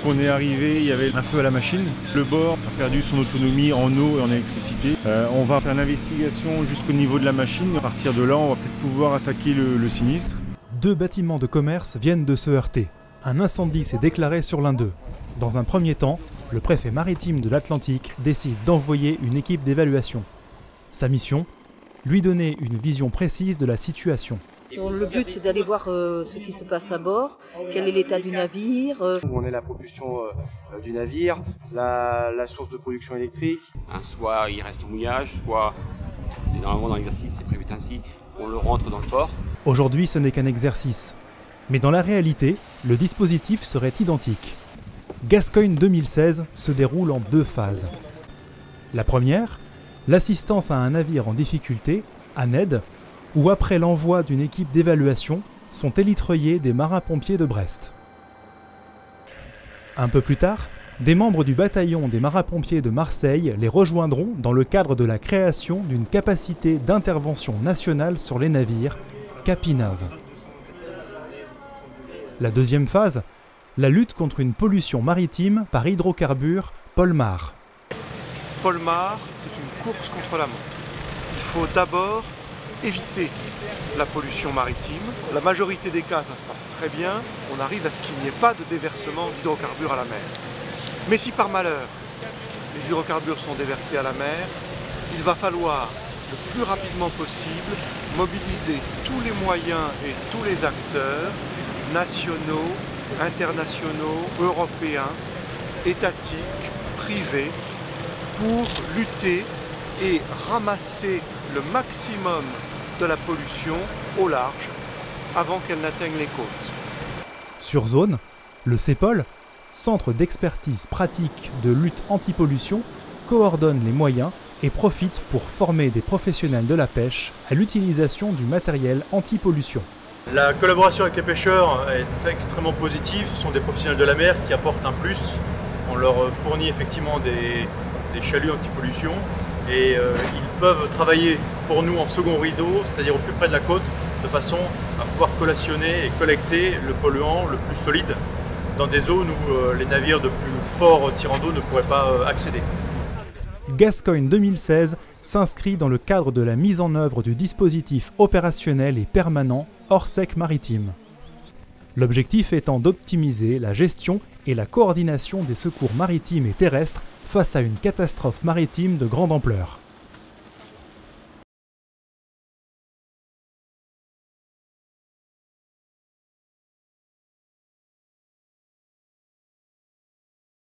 Lorsqu'on est arrivé, il y avait un feu à la machine. Le bord a perdu son autonomie en eau et en électricité. On va faire l'investigation jusqu'au niveau de la machine. À partir de là, on va peut-être pouvoir attaquer le sinistre. 2 bâtiments de commerce viennent de se heurter. Un incendie s'est déclaré sur l'un d'eux. Dans un premier temps, le préfet maritime de l'Atlantique décide d'envoyer une équipe d'évaluation. Sa mission, lui donner une vision précise de la situation. Le but, c'est d'aller voir ce qui se passe à bord, quel est l'état du navire. Où en est la propulsion du navire, la source de production électrique. Soit il reste au mouillage, soit, normalement dans l'exercice c'est prévu ainsi, on le rentre dans le port. Aujourd'hui, ce n'est qu'un exercice. Mais dans la réalité, le dispositif serait identique. Gascogne 2016 se déroule en 2 phases. La première, l'assistance à un navire en difficulté, en aide, où après l'envoi d'une équipe d'évaluation, sont élitreillés des marins-pompiers de Brest. Un peu plus tard, des membres du bataillon des marins-pompiers de Marseille les rejoindront dans le cadre de la création d'une capacité d'intervention nationale sur les navires, Capinave. La deuxième phase, la lutte contre une pollution maritime par hydrocarbures, Polmar. Polmar, c'est une course contre la montre. Il faut d'abord éviter la pollution maritime. La majorité des cas, ça se passe très bien. On arrive à ce qu'il n'y ait pas de déversement d'hydrocarbures à la mer. Mais si par malheur, les hydrocarbures sont déversés à la mer, il va falloir le plus rapidement possible mobiliser tous les moyens et tous les acteurs nationaux, internationaux, européens, étatiques, privés, pour lutter et ramasser le maximum de la pollution au large avant qu'elle n'atteigne les côtes. Sur zone, le CEPOL, Centre d'expertise pratique de lutte anti-pollution, coordonne les moyens et profite pour former des professionnels de la pêche à l'utilisation du matériel anti-pollution. La collaboration avec les pêcheurs est extrêmement positive. Ce sont des professionnels de la mer qui apportent un plus. On leur fournit effectivement des chaluts anti-pollution et ils peuvent travailler pour nous en second rideau, c'est-à-dire au plus près de la côte, de façon à pouvoir collationner et collecter le polluant le plus solide dans des zones où les navires de plus fort tirant d'eau ne pourraient pas accéder. Gascogne 2016 s'inscrit dans le cadre de la mise en œuvre du dispositif opérationnel et permanent Orsec maritime. L'objectif étant d'optimiser la gestion et la coordination des secours maritimes et terrestres face à une catastrophe maritime de grande ampleur.